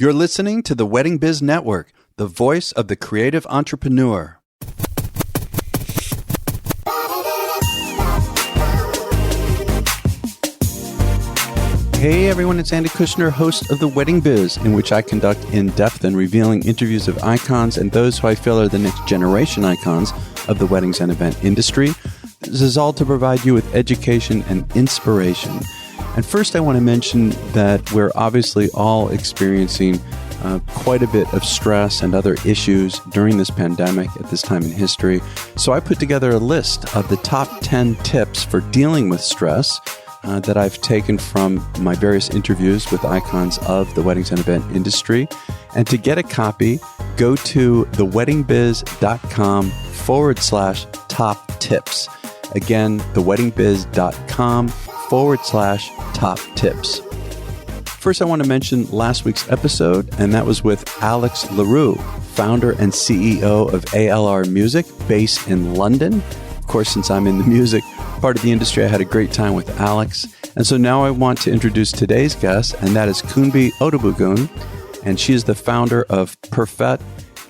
You're listening to the Wedding Biz Network, the voice of the creative entrepreneur. Hey everyone, it's Andy Kushner, host of the Wedding Biz, in which I conduct in-depth and revealing interviews of icons and those who I feel are the next generation icons of the weddings and event industry. This is all to provide you with education and inspiration. And first, I want to mention that we're obviously all experiencing quite a bit of stress and other issues during this pandemic at this time in history. So I put together a list of the top 10 tips for dealing with stress that I've taken from my various interviews with icons of the weddings and event industry. And to get a copy, go to theweddingbiz.com/top tips. Again, theweddingbiz.com/top tips. First, I want to mention last week's episode, and that was with Alex LaRue, founder and CEO of ALR Music, based in London. Of course, since I'm in the music part of the industry, I had a great time with Alex. And so now I want to introduce today's guest, and that is Kunbi Odubogun, and she is the founder of Perfete,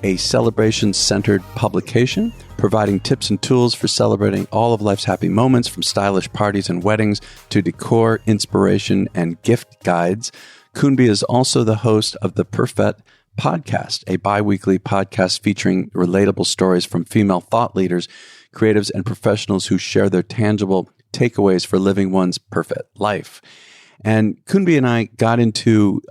a celebration-centered publication, providing tips and tools for celebrating all of life's happy moments, from stylish parties and weddings to decor, inspiration, and gift guides. Kunbi is also the host of the Perfete Podcast, a bi-weekly podcast featuring relatable stories from female thought leaders, creatives, and professionals who share their tangible takeaways for living one's perfect life. And Kunbi and I got into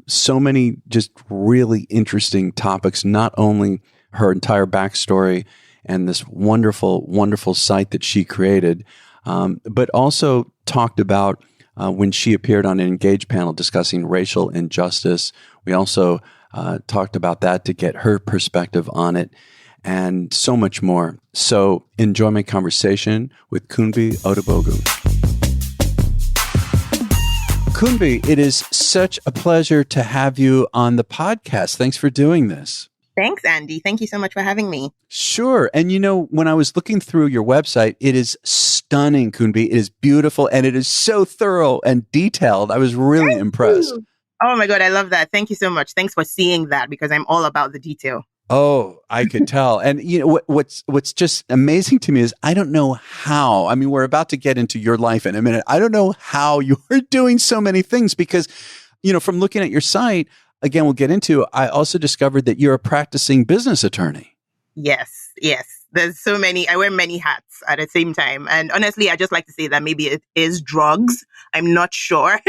so many just really interesting topics, not only her entire backstory and this wonderful, wonderful site that she created, but also talked about when she appeared on an Engage panel discussing racial injustice. We also talked about that to get her perspective on it, and so much more. So enjoy my conversation with Kunbi Odubogun. Kunbi, it is such a pleasure to have you on the podcast. Thanks for doing this. Thanks, Andy. Thank you so much for having me. Sure. And you know, when I was looking through your website, it is stunning, Kunbi. It is beautiful, and it is so thorough and detailed. I was really impressed. Oh my God, I love that. Thank you so much. Thanks for seeing that, because I'm all about the detail. Oh, I could tell. And you know, what's just amazing to me is I don't know how. I mean, we're about to get into your life in a minute. I don't know how you're doing so many things, because, you know, from looking at your site, again, we'll get into, I also discovered that you're a practicing business attorney. Yes. There's so many, I wear many hats at the same time. And honestly, I just like to say that maybe it is drugs. I'm not sure.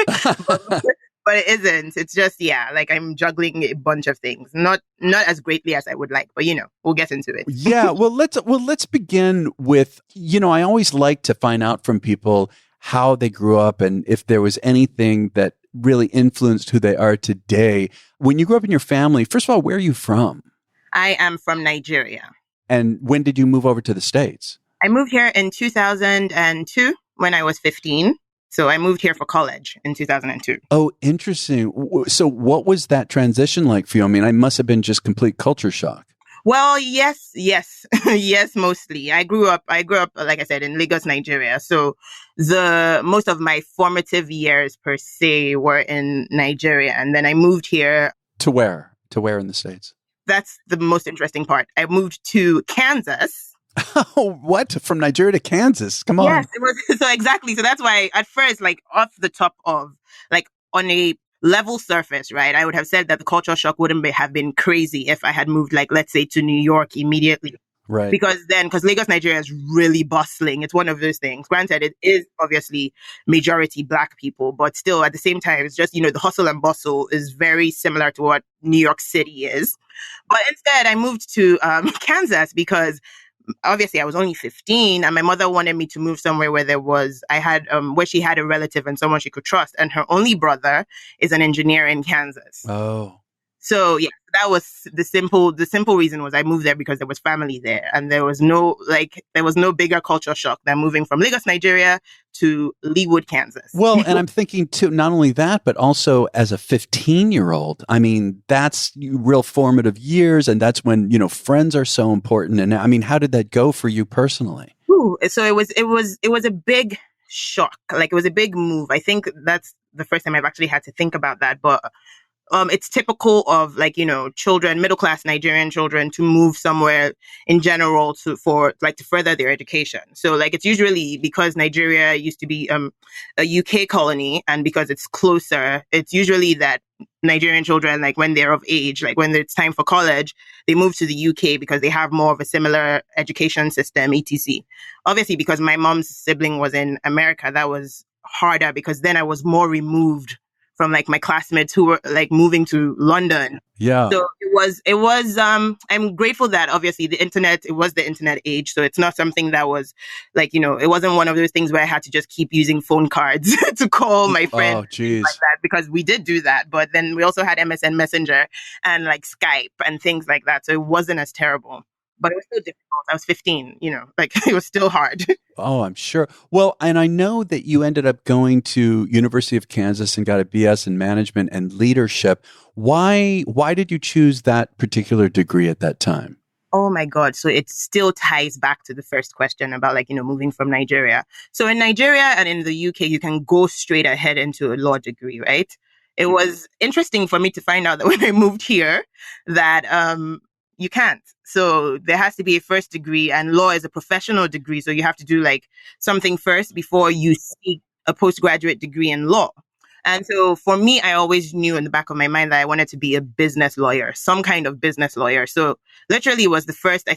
But it isn't. It's just, like I'm juggling a bunch of things. Not as greatly as I would like, but we'll get into it. Yeah. Well, let's begin with, I always like to find out from people how they grew up and if there was anything that really influenced who they are today. When you grew up in your family, first of all, where are you from? I am from Nigeria. And when did you move over to the States? I moved here in 2002 when I was 15. So I moved here for college in 2002. Oh, interesting. So what was that transition like for you? I mean, I must have been just complete culture shock. Well, yes, yes, mostly. I grew up, like I said, in Lagos, Nigeria. So most of my formative years per se were in Nigeria. And then I moved here. To where? To where in the States? That's the most interesting part. I moved to Kansas. Oh, what? From Nigeria to Kansas? Come on. Yes, it was. So exactly. So that's why at first, like off the top of, like on a level surface, right, I would have said that the culture shock wouldn't have been crazy if I had moved, like, let's say to New York immediately. Right. Because Lagos, Nigeria is really bustling. It's one of those things. Granted, it is obviously majority Black people, but still at the same time, it's just, the hustle and bustle is very similar to what New York City is. But instead, I moved to Kansas because obviously I was only 15 and my mother wanted me to move somewhere where where she had a relative and someone she could trust. And her only brother is an engineer in Kansas. Oh. So yeah, that was the simple reason was I moved there because there was family there, and there was no bigger culture shock than moving from Lagos, Nigeria to Leawood, Kansas. Well, and I'm thinking too, not only that, but also as a 15-year-old, I mean, that's real formative years, and that's when, friends are so important. And I mean, how did that go for you personally? Ooh, so it was a big shock. Like, it was a big move. I think that's the first time I've actually had to think about that. But it's typical of like, children, middle class Nigerian children to move somewhere in general to further their education. So like it's usually because Nigeria used to be a UK colony, and because it's closer, it's usually that Nigerian children, like when they're of age, like when it's time for college, they move to the UK because they have more of a similar education system, etc. Obviously, because my mom's sibling was in America, that was harder because then I was more removed from like my classmates who were like moving to London. Yeah. So I'm grateful that obviously it was the internet age. So it's not something that was like, it wasn't one of those things where I had to just keep using phone cards to call my friends. Oh, geez. Like that, because we did do that. But then we also had MSN Messenger and like Skype and things like that. So it wasn't as terrible. But it was still difficult. I was 15, like it was still hard. Oh, I'm sure. Well, and I know that you ended up going to University of Kansas and got a BS in management and leadership. Why did you choose that particular degree at that time? Oh my God. So it still ties back to the first question about like, moving from Nigeria. So in Nigeria and in the UK, you can go straight ahead into a law degree, right? It was interesting for me to find out that when I moved here that you can't. So there has to be a first degree, and law is a professional degree. So you have to do like something first before you seek a postgraduate degree in law. And so for me, I always knew in the back of my mind that I wanted to be a business lawyer, some kind of business lawyer. So literally it was the first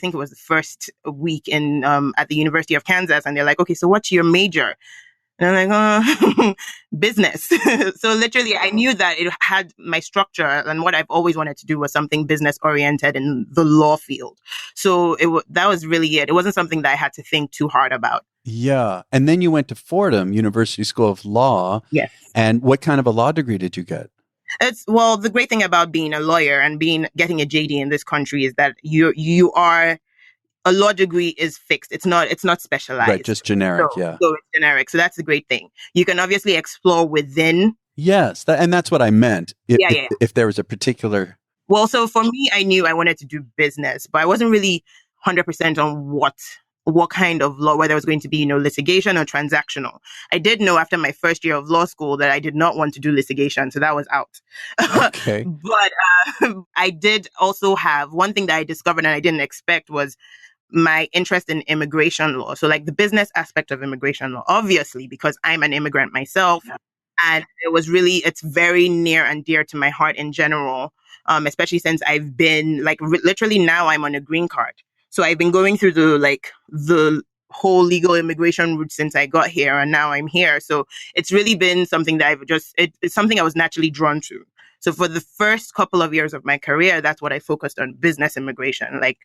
week in at the University of Kansas. And they're like, okay, so what's your major? And I'm like, business. So literally, I knew that it had my structure, and what I've always wanted to do was something business oriented in the law field. So that was really it. It wasn't something that I had to think too hard about. Yeah. And then you went to Fordham University School of Law. Yes. And what kind of a law degree did you get? The great thing about being a lawyer and getting a JD in this country is that you are, a law degree is fixed. It's not specialized. Right, just generic, yeah. So it's generic. So that's the great thing. You can obviously explore within. Yes, and that's what I meant. If there was a particular... Well, so for me, I knew I wanted to do business, but I wasn't really 100% on what kind of law, whether it was going to be, litigation or transactional. I did know after my first year of law school that I did not want to do litigation, so that was out. Okay. But I did also have one thing that I discovered and I didn't expect was my interest in immigration law. So like the business aspect of immigration law, obviously, because I'm an immigrant myself. And it's very near and dear to my heart in general, especially since I've been like literally now I'm on a green card. So I've been going through the whole legal immigration route since I got here, and now I'm here. So it's really been something that it's something I was naturally drawn to. So for the first couple of years of my career, that's what I focused on: business immigration, like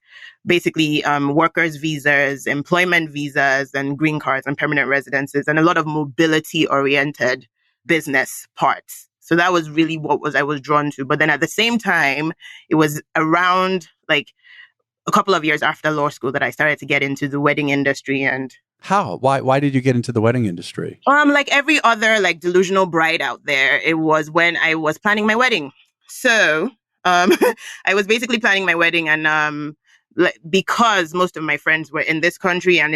basically workers' visas, employment visas, and green cards and permanent residences, and a lot of mobility-oriented business parts. So that was really I was drawn to. But then at the same time, it was around like a couple of years after law school that I started to get into the wedding industry. And how? Why did you get into the wedding industry? Like every other like delusional bride out there, it was when I was planning my wedding. So I was basically planning my wedding, and because most of my friends were in this country, and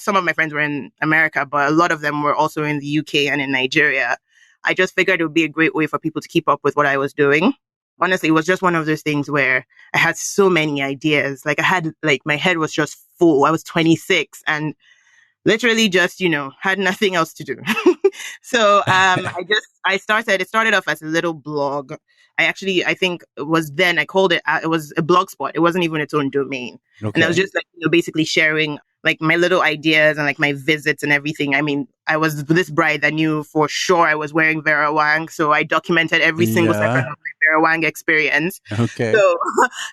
some of my friends were in America, but a lot of them were also in the UK and in Nigeria. I just figured it would be a great way for people to keep up with what I was doing. Honestly, it was just one of those things where I had so many ideas. Like my head was just full. I was 26 and literally just, had nothing else to do. So it started off as a little blog. I think it was then I called it was a blog spot. It wasn't even its own domain. Okay. And I was just like, basically sharing like my little ideas and like my visits and everything. I mean, I was this bride that knew for sure I was wearing Vera Wang. So I documented every single second of my Vera Wang experience. Okay.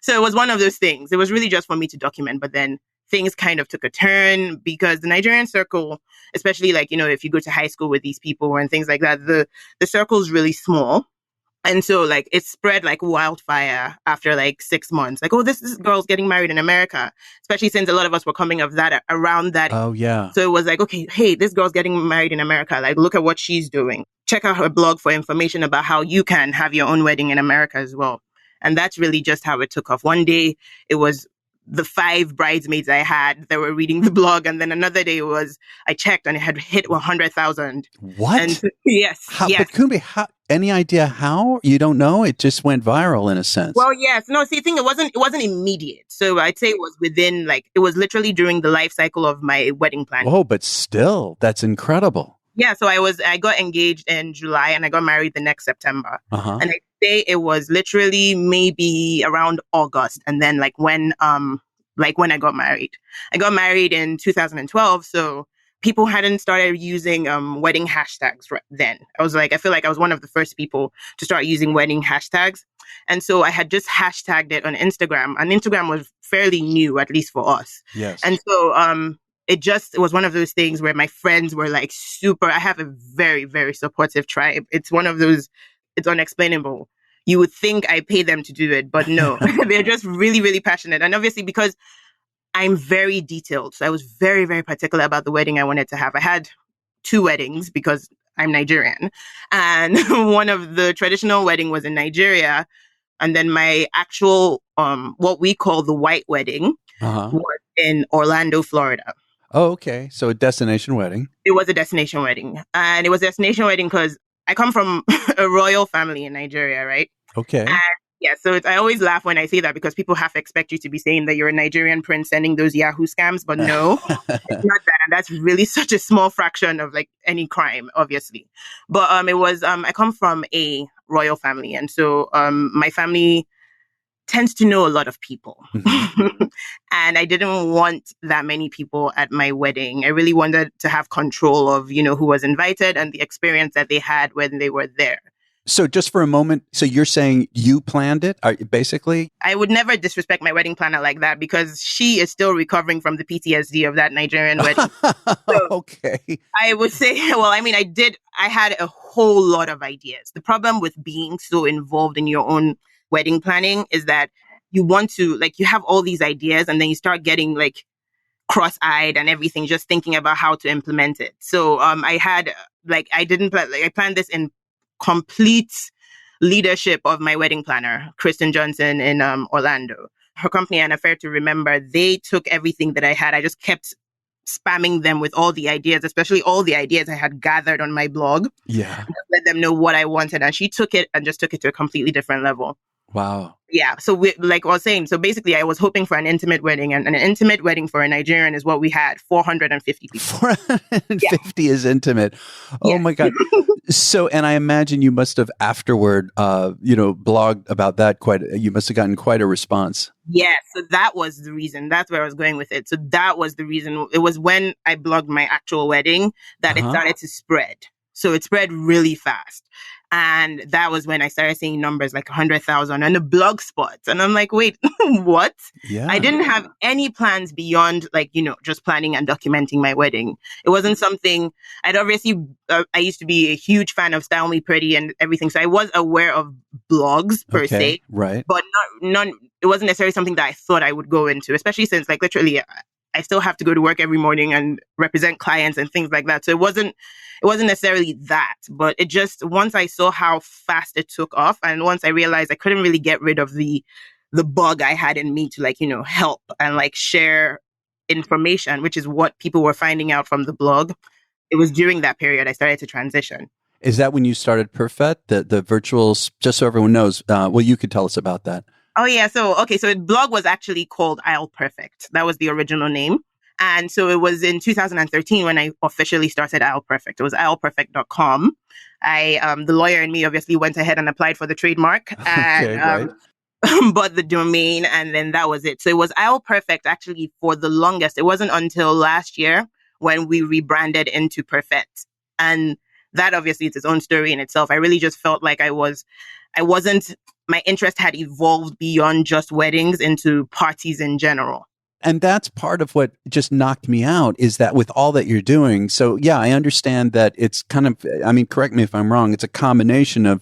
So it was one of those things. It was really just for me to document, but then things kind of took a turn because the Nigerian circle, especially like, if you go to high school with these people and things like that, the circle is really small. And so like it spread like wildfire after like 6 months. Like, oh, this girl's getting married in America, especially since a lot of us were coming of that around that. Oh, yeah. So it was like, okay, hey, this girl's getting married in America. Like, look at what she's doing. Check out her blog for information about how you can have your own wedding in America as well. And that's really just how it took off. One day it was the 5 bridesmaids I had that were reading the blog. And then another day I checked and it had hit 100,000. What? And yes. But Kunbi, Any idea how? You don't know? It just went viral in a sense. Well, yes. No, see, the thing, it wasn't immediate. So I'd say it was within, like, it was literally during the life cycle of my wedding planning. Oh, but still, that's incredible. Yeah, so I got engaged in July and I got married the next September. Uh-huh. And I'd say it was literally maybe around August. And then when I got married. I got married in 2012, so people hadn't started using wedding hashtags then. I feel like I was one of the first people to start using wedding hashtags. And so I had just hashtagged it on Instagram, and Instagram was fairly new, at least for us. Yes. And so it was one of those things where my friends were like super, I have a very, very supportive tribe. It's one of those, it's unexplainable. You would think I pay them to do it, but no, they're just really, really passionate. And obviously because I'm very detailed. So I was very, very particular about the wedding I wanted to have. I had 2 weddings because I'm Nigerian. And one of the traditional wedding was in Nigeria. And then my actual, what we call the white wedding was in Orlando, Florida. Oh, okay. So a destination wedding. It was a destination wedding. And it was a destination wedding because I come from a royal family in Nigeria, right? Okay. And yeah, so I always laugh when I say that because people half expect you to be saying that you're a Nigerian prince sending those Yahoo scams, but no, it's not that. And that's really such a small fraction of like any crime, obviously. But it was I come from a royal family, and so my family tends to know a lot of people. Mm-hmm. And I didn't want that many people at my wedding. I really wanted to have control of, who was invited and the experience that they had when they were there. So just for a moment, so you're saying you planned it, basically? I would never disrespect my wedding planner like that because she is still recovering from the PTSD of that Nigerian wedding. So okay. I would say, I had a whole lot of ideas. The problem with being so involved in your own wedding planning is that you want to, you have all these ideas and then you start getting cross-eyed and everything, just thinking about how to implement it. So I planned this in complete leadership of my wedding planner, Kristen Johnson in Orlando. Her company, An Affair to Remember, they took everything that I had. I just kept spamming them with all the ideas, especially all the ideas I had gathered on my blog. Yeah. And let them know what I wanted. And she took it and just took it to a completely different level. Wow. Yeah. So like I was saying, so basically I was hoping for an intimate wedding, and an intimate wedding for a Nigerian is what we had, 450 people. 450 is intimate. Oh my God. So, and I imagine you must have afterward, blogged about that you must have gotten quite a response. Yeah. So that was the reason. That's where I was going with it. So that was the reason. It was when I blogged my actual wedding that it started to spread. So it spread really fast. And that was when I started seeing numbers like 100,000 on the blog spots. And I'm like, wait, what? Yeah. I didn't have any plans beyond just planning and documenting my wedding. It wasn't something I'd obviously, I used to be a huge fan of Style Me Pretty and everything. So I was aware of blogs per se. Right. But it wasn't necessarily something that I thought I would go into, especially since literally I still have to go to work every morning and represent clients and things like that. So it wasn't necessarily that, but it just, once I saw how fast it took off, and once I realized I couldn't really get rid of the bug I had in me to help and share information, which is what people were finding out from the blog. It was during that period I started to transition. Is that when you started Perfete, the virtual, just so everyone knows, you could tell us about that. Oh, yeah. So the blog was actually called I'll Perfect. That was the original name. And so it was in 2013 when I officially started I'll Perfect. It was I'llPerfect.com. The lawyer in me obviously went ahead and applied for the trademark and bought the domain, and then that was it. So it was I'll Perfect actually for the longest. It wasn't until last year when we rebranded into Perfete. And that obviously is its own story in itself. I really just felt like my interest had evolved beyond just weddings into parties in general. And that's part of what just knocked me out, is that with all that you're doing. So yeah, I understand that it's kind of, correct me if I'm wrong, it's a combination of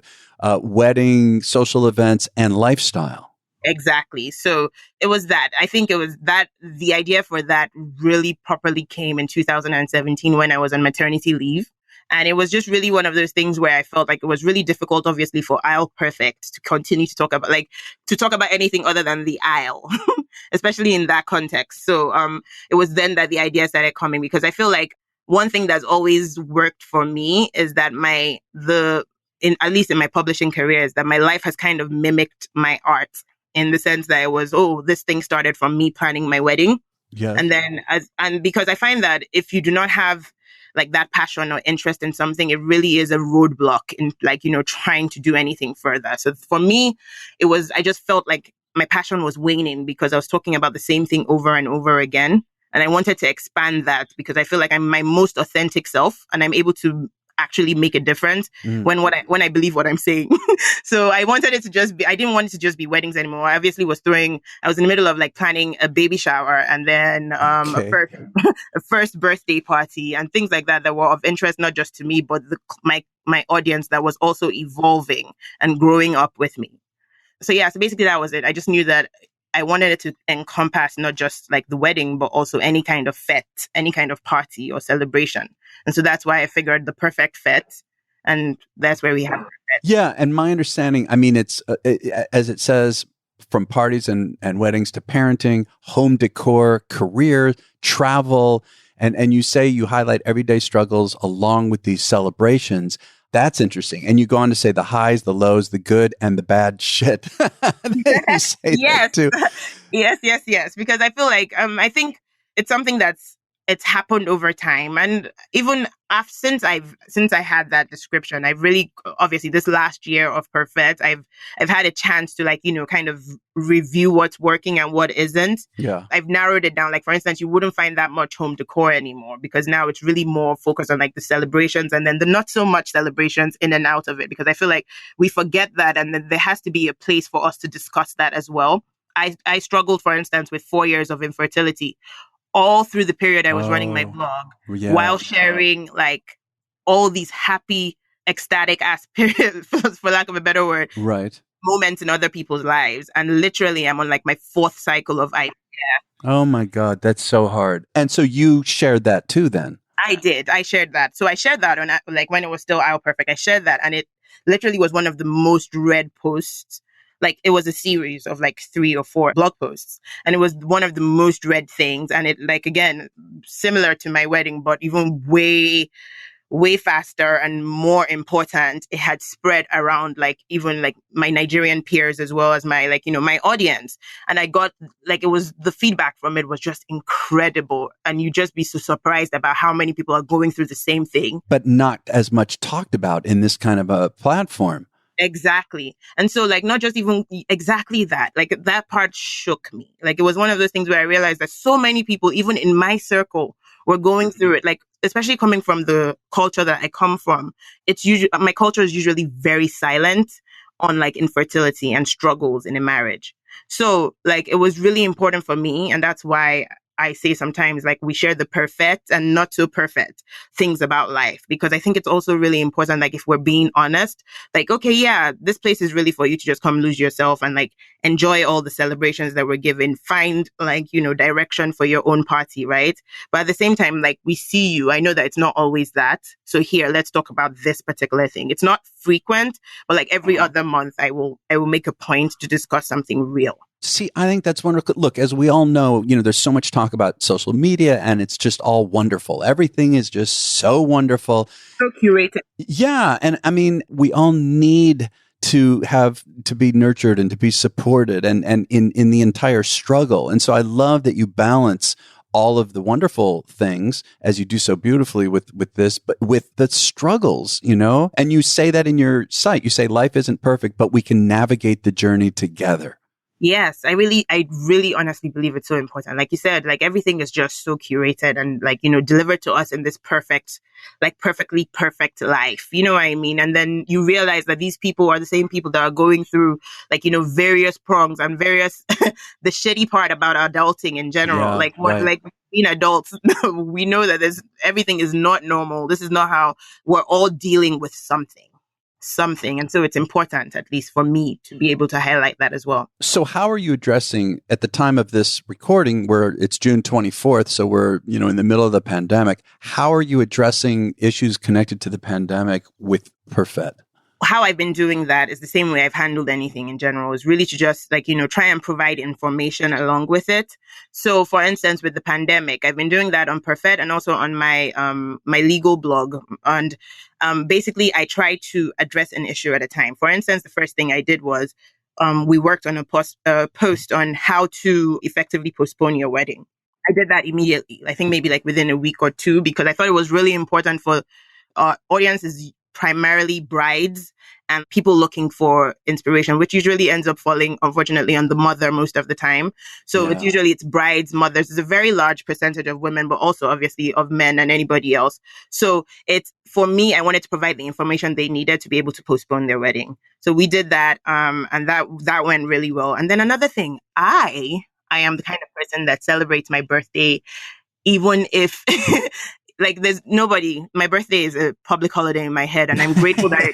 wedding, social events, and lifestyle. Exactly. So it was that. I think it was that the idea for that really properly came in 2017 when I was on maternity leave. And it was just really one of those things where I felt like it was really difficult, obviously, for I'll Perfect to continue to talk about anything other than the aisle, especially in that context. So it was then that the idea started coming, because I feel like one thing that's always worked for me is that in at least in my publishing career, is that my life has kind of mimicked my art in the sense that it was, this thing started from me planning my wedding. Yes. And then because I find that if you do not have like that passion or interest in something, it really is a roadblock in like, trying to do anything further. So for me, I just felt like my passion was waning because I was talking about the same thing over and over again. And I wanted to expand that because I feel like I'm my most authentic self and I'm able to actually make a difference when I believe what I'm saying. So I wanted it to just be, I didn't want it to just be weddings anymore. I obviously I was in the middle of like planning a baby shower and then a first birthday party and things like that were of interest, not just to me, but my audience that was also evolving and growing up with me. So basically that was it. I just knew that I wanted it to encompass not just like the wedding, but also any kind of fete, any kind of party or celebration. And so that's why I figured the perfect fete. And that's where we have it. Yeah. And my understanding, I mean, it's as it says, from parties and weddings to parenting, home decor, career, travel. And you say you highlight everyday struggles along with these celebrations. That's interesting. And you go on to say the highs, the lows, the good and the bad shit. You say yes. that too. Yes. Because I feel like, I think it's something it's happened over time. And even since I had that description, I've really, obviously this last year of Perfete, I've had a chance to like, kind of review what's working and what isn't. Yeah. I've narrowed it down. Like, for instance, you wouldn't find that much home decor anymore because now it's really more focused on like the celebrations and then the not so much celebrations in and out of it, because I feel like we forget that. And then there has to be a place for us to discuss that as well. I struggled, for instance, with 4 years of infertility. All through the period I was running my blog, while sharing like all these happy, ecstatic ass periods, for lack of a better word, right, moments in other people's lives. And literally, I'm on like my 4th cycle of IVF. Oh my God, that's so hard. And so you shared that too then? I did. I shared that. So I shared that on like when it was still Our Perfect. I shared that, and it literally was one of the most read posts. Like it was a series of like 3 or 4 blog posts, and it was one of the most read things. And it like, again, similar to my wedding, but even way, way faster and more important. It had spread around like even like my Nigerian peers as well as my like, my audience. And I got like, the feedback from it was just incredible. And you just be so surprised about how many people are going through the same thing. But not as much talked about in this kind of a platform. Exactly. And so like, not just even exactly that, like that part shook me. Like it was one of those things where I realized that so many people, even in my circle, were going through it. Like, especially coming from the culture that I come from, my culture is usually very silent on like infertility and struggles in a marriage. So like, it was really important for me. And that's why I say sometimes like we share the perfect and not so perfect things about life, because I think it's also really important. Like if we're being honest, like, okay, yeah, this place is really for you to just come lose yourself and like enjoy all the celebrations that we're given, find like, direction for your own party. Right. But at the same time, like we see you, I know that it's not always that. So here, let's talk about this particular thing. It's not frequent, but like every other month, I will make a point to discuss something real. See, I think that's wonderful. Look, as we all know, there's so much talk about social media and it's just all wonderful. Everything is just so wonderful. So curated. Yeah. And I mean, we all need to be nurtured and to be supported and in the entire struggle. And so I love that you balance all of the wonderful things as you do so beautifully with this, but with the struggles, and you say that in your site, you say life isn't perfect, but we can navigate the journey together. Yes, I really honestly believe it's so important. Like you said, like everything is just so curated and like, delivered to us in this perfectly perfect life. You know what I mean? And then you realize that these people are the same people that are going through like, various prongs and various, the shitty part about adulting in general. Yeah, like being adults, we know that everything is not normal. This is not how we're all dealing with something. And so it's important, at least for me, to be able to highlight that as well. So how are you addressing, at the time of this recording, where it's June 24th, so we're, in the middle of the pandemic, how are you addressing issues connected to the pandemic with Perfete? how I've been doing that is the same way I've handled anything in general, is really to just like, try and provide information along with it. So for instance, with the pandemic, I've been doing that on Perfete and also on my my legal blog. And basically I try to address an issue at a time. For instance, the first thing I did was we worked on a post on how to effectively postpone your wedding. I did that immediately. I think maybe like within a week or two, because I thought it was really important for audiences, primarily brides and people looking for inspiration, which usually ends up falling, unfortunately, on the mother most of the time. So it's brides, mothers. It's a very large percentage of women, but also obviously of men and anybody else. So it's, for me, I wanted to provide the information they needed to be able to postpone their wedding. So we did that, and that went really well. And then another thing, I am the kind of person that celebrates my birthday, even if like there's nobody. My birthday is a public holiday in my head, and I'm grateful that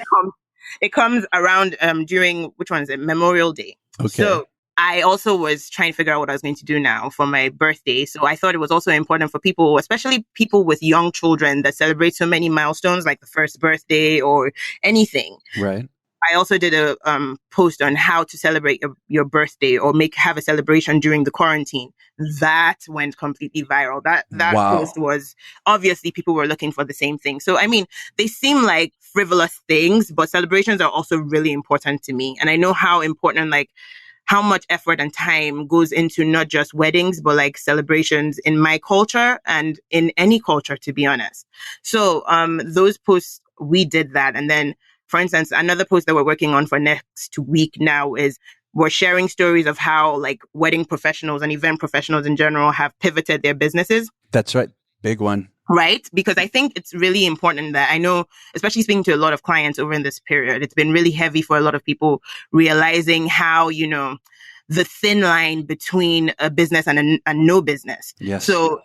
it comes around during, which one is it? Memorial Day. Okay. So I also was trying to figure out what I was going to do now for my birthday. So I thought it was also important for people, especially people with young children that celebrate so many milestones, like the first birthday or anything. Right. I also did a post on how to celebrate your birthday or have a celebration during the quarantine. That went completely viral. That Wow. post was, obviously people were looking for the same thing. So, I mean, they seem like frivolous things, but celebrations are also really important to me. And I know how important, like, how much effort and time goes into not just weddings, but like celebrations in my culture and in any culture, to be honest. So, those posts, we did that. And then, for instance, another post that we're working on for next week now is we're sharing stories of how like wedding professionals and event professionals in general have pivoted their businesses. That's right. Big one. Right? Because I think it's really important that I know, especially speaking to a lot of clients over in this period, it's been really heavy for a lot of people realizing how, the thin line between a business and a no business. Yes. So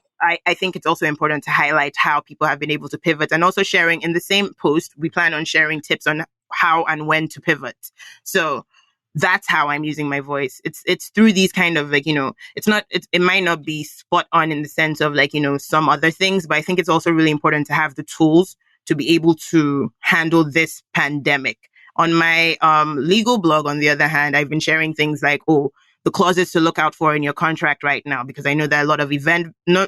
I think it's also important to highlight how people have been able to pivot, and also sharing in the same post, we plan on sharing tips on how and when to pivot. So that's how I'm using my voice. It's through these kind of like, it might not be spot on in the sense of like, some other things, but I think it's also really important to have the tools to be able to handle this pandemic. On my legal blog, on the other hand, I've been sharing things like, the clauses to look out for in your contract right now, because I know that a lot of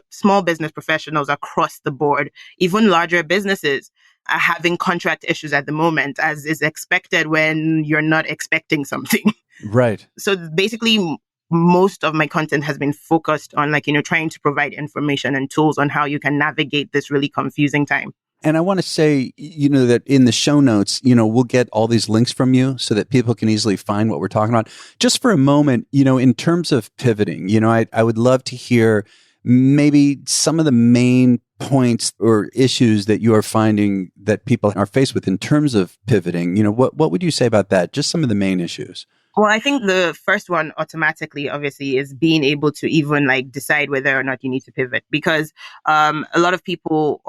small business professionals across the board, even larger businesses, are having contract issues at the moment, as is expected when you're not expecting something. Right. So basically, most of my content has been focused on like, trying to provide information and tools on how you can navigate this really confusing time. And I want to say, that in the show notes, we'll get all these links from you so that people can easily find what we're talking about. Just for a moment, in terms of pivoting, I would love to hear maybe some of the main points or issues that you are finding that people are faced with in terms of pivoting. What would you say about that? Just some of the main issues. Well, I think the first one automatically, obviously, is being able to even like decide whether or not you need to pivot, because a lot of people,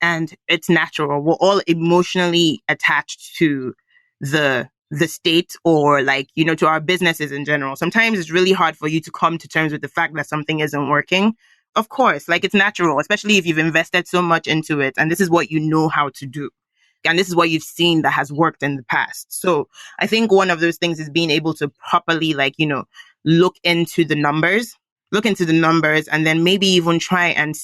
and it's natural, we're all emotionally attached to the state or like, to our businesses in general. Sometimes it's really hard for you to come to terms with the fact that something isn't working. Of course, like it's natural, especially if you've invested so much into it and this is what you know how to do. And this is what you've seen that has worked in the past. So I think one of those things is being able to properly like, look into the numbers, and then maybe even try and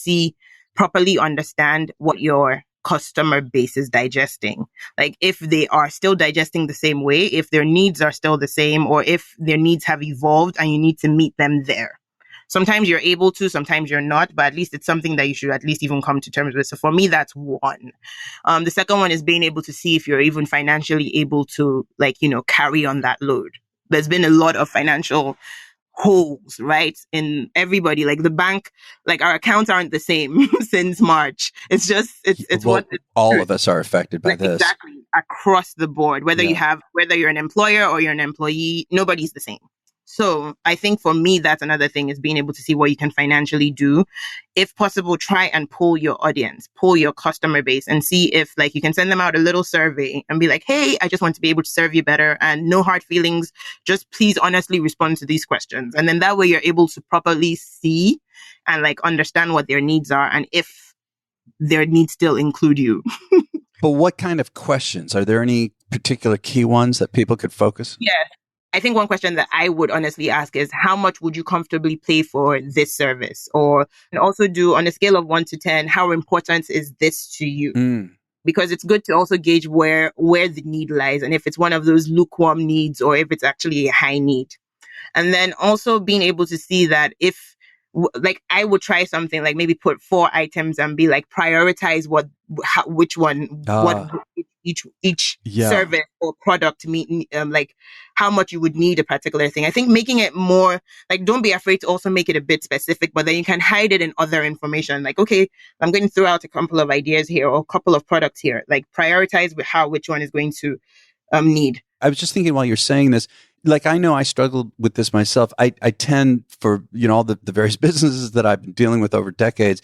properly understand what your customer base is digesting. Like if they are still digesting the same way, if their needs are still the same, or if their needs have evolved and you need to meet them there. Sometimes you're able to, sometimes you're not, but at least it's something that you should at least even come to terms with. So for me, that's one. The second one is being able to see if you're even financially able to like, carry on that load. There's been a lot of financial holes, right? In everybody, like the bank, like our accounts aren't the same since March. It's just, it's well, what all of us are affected by this. Exactly. Across the board, whether you're an employer or you're an employee, nobody's the same. So I think for me, that's another thing, is being able to see what you can financially do. If possible, try and pull your audience, pull your customer base, and see if like you can send them out a little survey and be like, hey, I just want to be able to serve you better, and no hard feelings. Just please honestly respond to these questions. And then that way you're able to properly see and like understand what their needs are and if their needs still include you. But what kind of questions? Are there any particular key ones that people could focus? Yeah. I think one question that I would honestly ask is how much would you comfortably pay for this service? Or and also do on a scale of 1 to 10, how important is this to you? Because it's good to also gauge where the need lies and if it's one of those lukewarm needs or if it's actually a high need. And then also being able to see that if like I would try something like maybe put 4 items and be like prioritize which one what each service or product mean like how much you would need a particular thing. I think making it more like don't be afraid to also make it a bit specific, but then you can hide it in other information. Like, okay, I'm going to throw out a couple of ideas here or a couple of products here. Like prioritize which one is going to need. I was just thinking while you're saying this, like I know I struggled with this myself. I tend for, all the various businesses that I've been dealing with over decades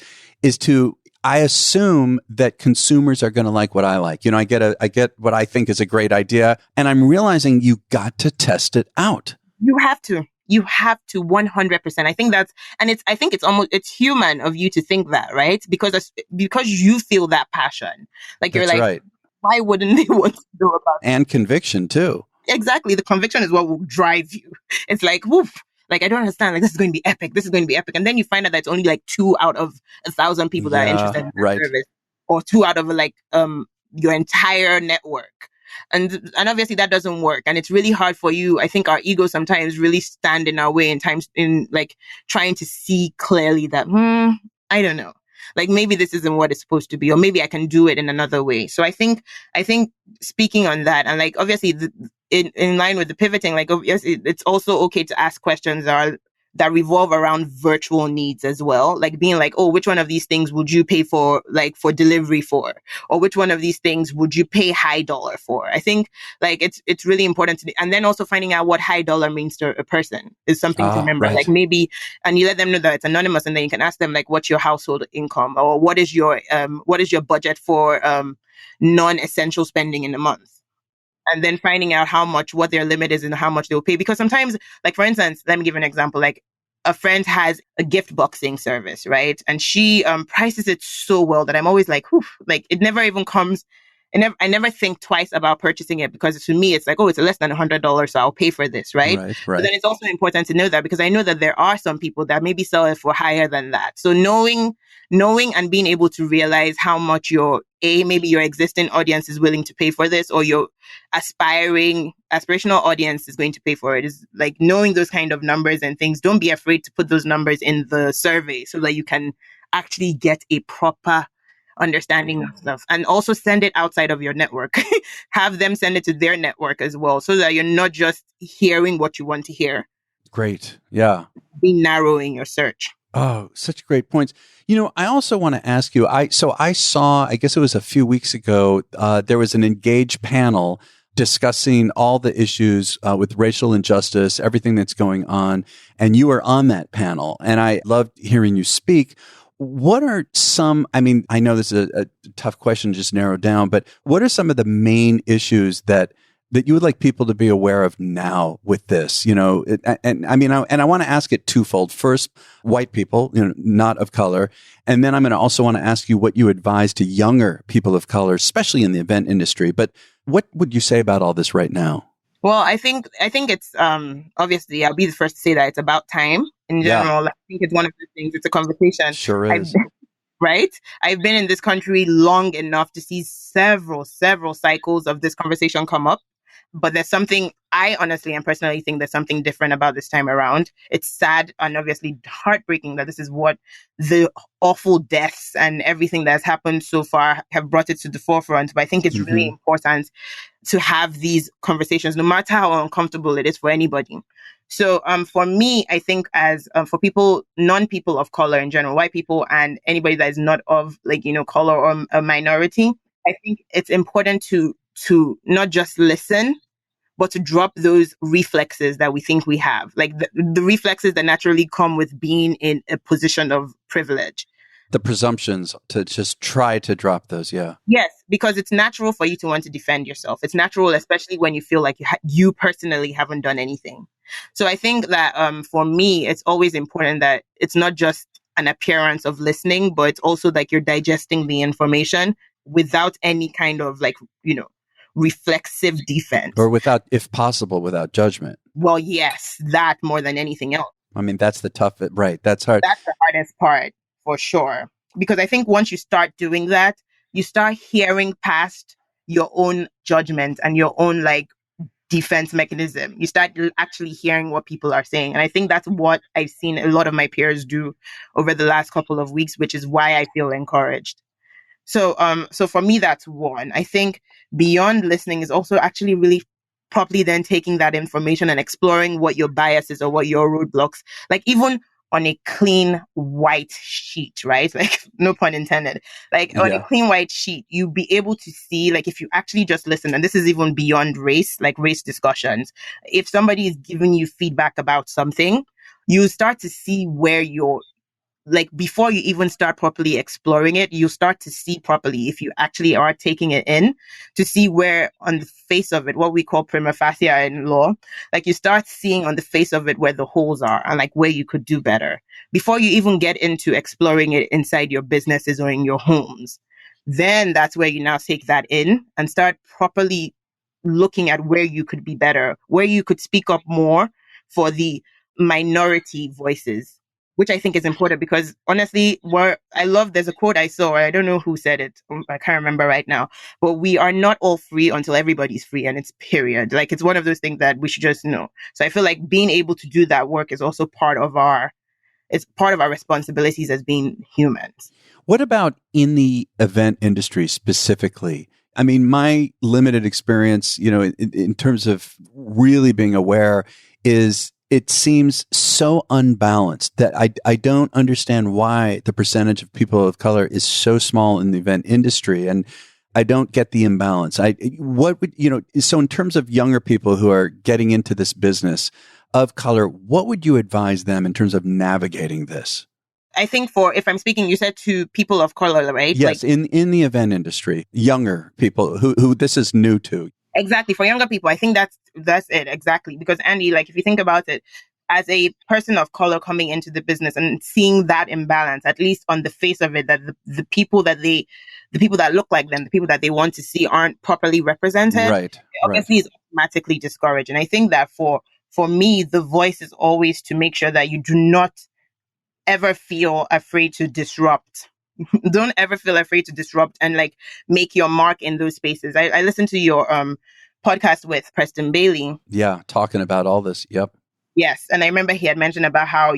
I assume that consumers are going to like what I like. I get what I think is a great idea, and I'm realizing you got to test it out. You have to 100%. I think it's human of you to think that, right? Because you feel that passion. Like you're like, right. Why wouldn't they want to know about it? And conviction too. Exactly. The conviction is what will drive you. It's like, woof. Like, I don't understand. Like, this is going to be epic. This is going to be epic. And then you find out that it's only like 2 out of 1,000 people that are interested in that service. Or 2 out of like, your entire network. And obviously that doesn't work. And it's really hard for you. I think our egos sometimes really stand in our way in like trying to see clearly that, I don't know. Like maybe this isn't what it's supposed to be, or maybe I can do it in another way. So I think speaking on that, and like obviously in line with the pivoting, like obviously it's also okay to ask questions that revolve around virtual needs as well. Like being like, oh, which one of these things would you pay for, like for delivery for? Or which one of these things would you pay high dollar for? I think like it's really important and then also finding out what high dollar means to a person is something to remember. Right. Like maybe, and you let them know that it's anonymous, and then you can ask them like, what's your household income? Or what is your budget for, non-essential spending in a month? And then finding out what their limit is and how much they'll pay. Because sometimes, like for instance, let me give an example. Like a friend has a gift boxing service, right? And she prices it so well that I'm always like, whew, like it never even comes. I never think twice about purchasing it because to me, it's like, oh, it's less than $100, so I'll pay for this, right? Right. But then it's also important to know that because I know that there are some people that maybe sell it for higher than that. So knowing and being able to realize how much maybe your existing audience is willing to pay for this, or your aspirational audience is going to pay for it, is like knowing those kind of numbers and things. Don't be afraid to put those numbers in the survey so that you can actually get a proper understanding of stuff, and also send it outside of your network. Have them send it to their network as well, so that you're not just hearing what you want to hear. Great. Yeah. Be narrowing your search. Oh, such great points. I also want to ask you, I saw, I guess it was a few weeks ago, there was an Engage panel discussing all the issues with racial injustice, everything that's going on. And you were on that panel, and I loved hearing you speak. What are I know this is a tough question to just narrow down, but what are some of the main issues that you would like people to be aware of now with this? I want to ask it twofold. First, white people, not of color. And then I'm going to also want to ask you what you advise to younger people of color, especially in the event industry. But what would you say about all this right now? Well, I think it's obviously I'll be the first to say that it's about time in general. Yeah. I think it's one of the things. It's a conversation. Sure is. Right? I've been in this country long enough to see several cycles of this conversation come up. But there's something, I honestly and personally think there's something different about this time around. It's sad and obviously heartbreaking that this is what the awful deaths and everything that's happened so far have brought it to the forefront. But I think it's really important to have these conversations, no matter how uncomfortable it is for anybody. So for me, I think as for people, non-people of color in general, white people and anybody that is not of color or a minority, I think it's important to not just listen, but to drop those reflexes that we think we have, like the reflexes that naturally come with being in a position of privilege. The presumptions, to just try to drop those, yeah. Yes, because it's natural for you to want to defend yourself. It's natural, especially when you feel like you personally haven't done anything. So I think that for me, it's always important that it's not just an appearance of listening, but it's also like you're digesting the information without any kind of reflexive defense. Or without, if possible, without judgment. Well, yes, that more than anything else. I mean, that's the tough, right? That's hard. That's the hardest part for sure. Because I think once you start doing that, you start hearing past your own judgment and your own like defense mechanism. You start actually hearing what people are saying. And I think that's what I've seen a lot of my peers do over the last couple of weeks, which is why I feel encouraged. So for me, that's one. I think beyond listening is also actually really properly then taking that information and exploring what your biases or what your roadblocks, like even on a clean white sheet, right? Like no pun intended. Like on a clean white sheet, you'll be able to see, like if you actually just listen, and this is even beyond race, like race discussions. If somebody is giving you feedback about something, you start to see where you're, like before you even start properly exploring it, you start to see properly if you actually are taking it in to see where on the face of it, what we call prima facie in law, like you start seeing on the face of it where the holes are and like where you could do better before you even get into exploring it inside your businesses or in your homes. Then that's where you now take that in and start properly looking at where you could be better, where you could speak up more for the minority voices, which I think is important because honestly, there's a quote I saw, I don't know who said it, I can't remember right now, but we are not all free until everybody's free, and it's period. Like it's one of those things that we should just know. So I feel like being able to do that work is also part of our responsibilities as being humans. What about in the event industry specifically? I mean, my limited experience, in terms of really being aware is it seems so unbalanced that I don't understand why the percentage of people of color is so small in the event industry. And I don't get the imbalance. So in terms of younger people who are getting into this business of color, what would you advise them in terms of navigating this? I think if I'm speaking, you said to people of color, right? Yes, like, in the event industry, younger people who this is new to. Exactly. For younger people, I think that's it. Exactly. Because Andy, like if you think about it, as a person of color coming into the business and seeing that imbalance, at least on the face of it, that the people that look like them, the people that they want to see aren't properly represented, right, obviously is automatically discouraged. And I think that for me, the voice is always to make sure that you do not ever feel afraid to disrupt. Don't ever feel afraid to disrupt and like make your mark in those spaces. I listened to your podcast with Preston Bailey. Yeah, talking about all this. Yep. Yes, and I remember he had mentioned about how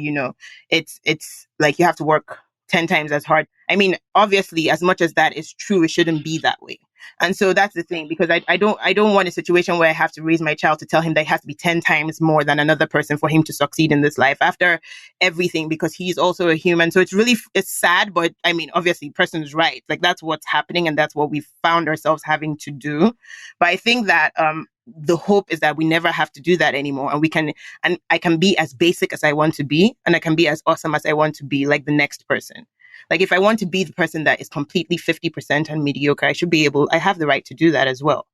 it's like you have to work 10 times as hard. I mean, obviously, as much as that is true, it shouldn't be that way. And so that's the thing, because I don't want a situation where I have to raise my child to tell him that he has to be 10 times more than another person for him to succeed in this life after everything, because he's also a human. So it's sad, but I mean, obviously, person's right. Like that's what's happening, and that's what we found ourselves having to do. But I think that the hope is that we never have to do that anymore, and I can be as basic as I want to be, and I can be as awesome as I want to be, like the next person. Like if I want to be the person that is completely 50% and mediocre, I have the right to do that as well.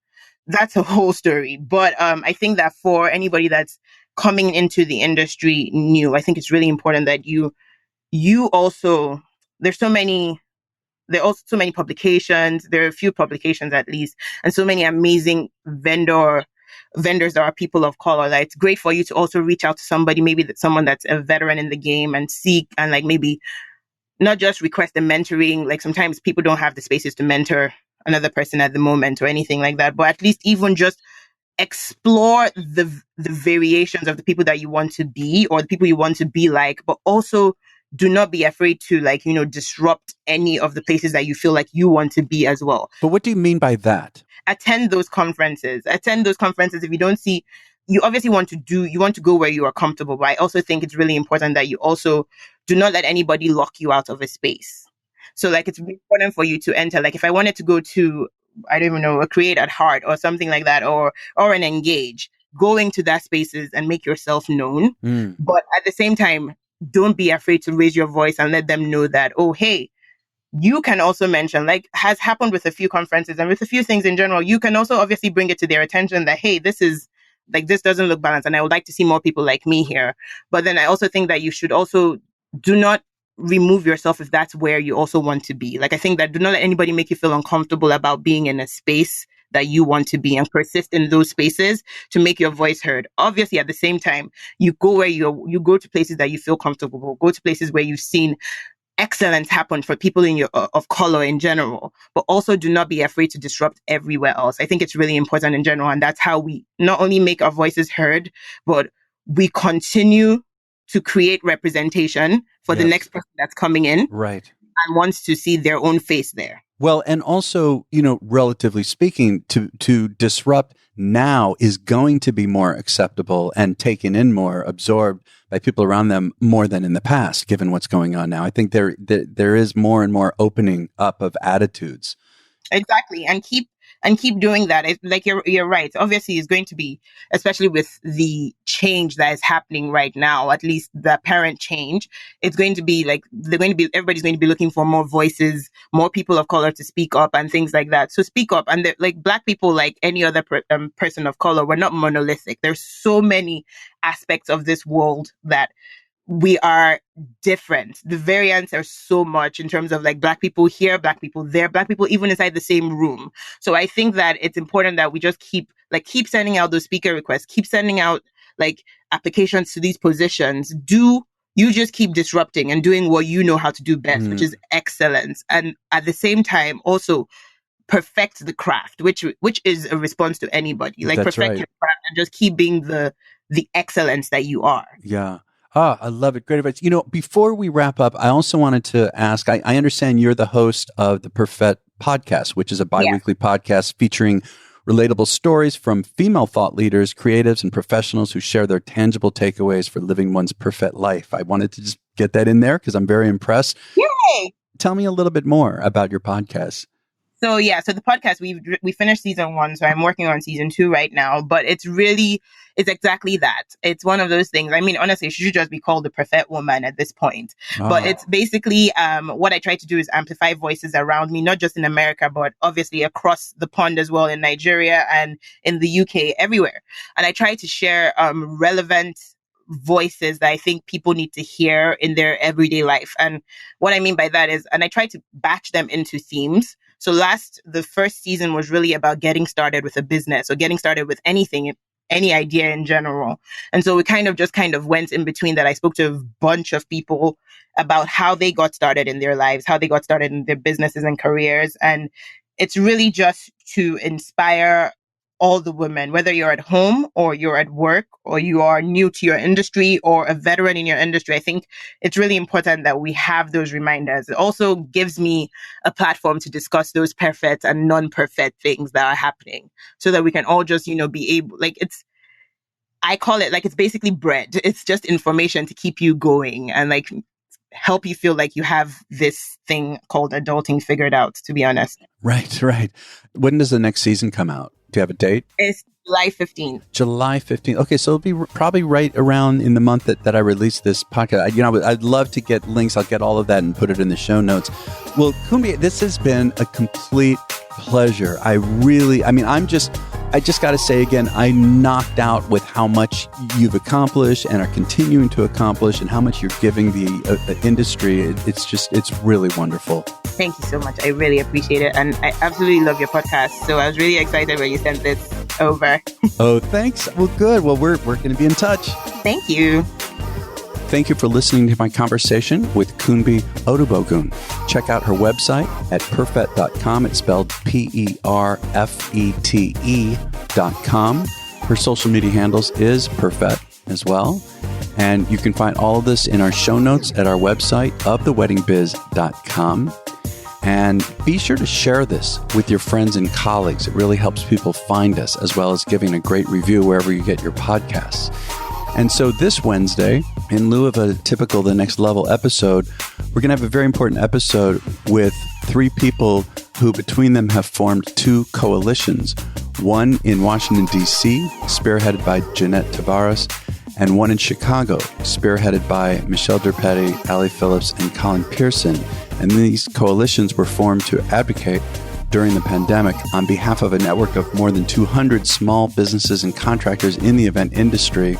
That's a whole story. But I think that for anybody that's coming into the industry new, I think it's really important that you also, there are also so many publications. There are a few publications at least, and so many amazing vendors that are people of color, that it's great for you to also reach out to somebody, maybe someone that's a veteran in the game, and seek and like maybe not just request the mentoring. Like sometimes people don't have the spaces to mentor another person at the moment or anything like that, but at least even just explore the variations of the people that you want to be or the people you want to be like, but also do not be afraid to disrupt any of the places that you feel like you want to be as well. But what do you mean by that? Attend those conferences. If you don't see, you obviously want to go where you are comfortable. But I also think it's really important that you also do not let anybody lock you out of a space. So like it's really important for you to enter. Like if I wanted to go to, I don't even know, a Create at Heart or something like that, or an Engage, going to that spaces and make yourself known. But at the same time, don't be afraid to raise your voice and let them know that, oh, hey, you can also mention, like has happened with a few conferences and with a few things in general, you can also obviously bring it to their attention that, hey, this doesn't look balanced and I would like to see more people like me here. But then I also think that you should also do not remove yourself if that's where you also want to be. Like I think that do not let anybody make you feel uncomfortable about being in a space that you want to be and persist in those spaces to make your voice heard. Obviously, at the same time, you go where you go to places that you feel comfortable, go to places where you've seen excellence happen for people in your of color in general, but also do not be afraid to disrupt everywhere else. I think it's really important in general, and that's how we not only make our voices heard, but we continue to create representation for the next person that's coming in, right, and wants to see their own face there. Well, and also, relatively speaking, to disrupt now is going to be more acceptable and taken in more, absorbed by people around them more than in the past, given what's going on now. I think there is more and more opening up of attitudes. Exactly. And keep doing that. Like you're right. Obviously, it's going to be, especially with the change that is happening right now, at least the apparent change, it's going to be like everybody's going to be looking for more voices, more people of color to speak up and things like that. So speak up. And like Black people, like any other person of color, we're not monolithic. There's so many aspects of this world that we are different. The variants are so much in terms of like Black people here, Black people there, Black people even inside the same room. So I think that it's important that we just keep sending out those speaker requests, keep sending out like applications to these positions. You just keep disrupting and doing what you know how to do best, which is excellence. And at the same time, also perfect the craft, which is a response to anybody. Like That's perfect right. your craft and just keep being the excellence that you are. Yeah. I love it. Great advice. Before we wrap up, I also wanted to ask, I understand you're the host of the Perfete Podcast, which is a bi-weekly podcast featuring relatable stories from female thought leaders, creatives, and professionals who share their tangible takeaways for living one's perfect life. I wanted to just get that in there because I'm very impressed. Yay! Tell me a little bit more about your podcast. So the podcast, we finished season 1, so I'm working on season 2 right now, but it's exactly that. It's one of those things. I mean, honestly, she should just be called the Perfect Woman at this point. Oh. But it's basically, what I try to do is amplify voices around me, not just in America, but obviously across the pond as well, in Nigeria and in the UK, everywhere. And I try to share, relevant voices that I think people need to hear in their everyday life. And what I mean by that is, and I try to batch them into themes. So the first season was really about getting started with a business or getting started with anything, any idea in general. And so we kind of went in between that. I spoke to a bunch of people about how they got started in their lives, how they got started in their businesses and careers. And it's really just to inspire all the women, whether you're at home or you're at work or you are new to your industry or a veteran in your industry. I think it's really important that we have those reminders. It also gives me a platform to discuss those perfect and non-perfect things that are happening so that we can all just, be able, I call it it's basically bread. It's just information to keep you going and help you feel like you have this thing called adulting figured out, to be honest. Right. When does the next season come out? Do you have a date? It's July 15th. July 15th. Okay, so it'll be probably right around in the month that I release this podcast. I'd love to get links. I'll get all of that and put it in the show notes. Well, Kunbi, this has been a complete pleasure. I just got to say again, I'm knocked out with how much you've accomplished and are continuing to accomplish and how much you're giving the industry. It's really wonderful. Thank you so much. I really appreciate it. And I absolutely love your podcast. So I was really excited when you sent this over. Oh, thanks. Well, good. Well, we're going to be in touch. Thank you. Thank you for listening to my conversation with Kunbi Odubogun. Check out her website at perfete.com. It's spelled PERFETE.com. Her social media handles is Perfete as well. And you can find all of this in our show notes at our website of theweddingbiz.com. And be sure to share this with your friends and colleagues. It really helps people find us, as well as giving a great review wherever you get your podcasts. And so this Wednesday, in lieu of a typical The Next Level episode, we're going to have a very important episode with 3 people who between them have formed 2 coalitions. One in Washington, D.C., spearheaded by Jeanette Tavares, and one in Chicago, spearheaded by Michelle Derpetti, Allie Phillips, and Colin Pearson. And these coalitions were formed to advocate during the pandemic on behalf of a network of more than 200 small businesses and contractors in the event industry.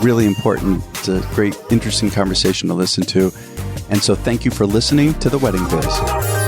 Really important. It's a great, interesting conversation to listen to. And so thank you for listening to The Wedding Biz.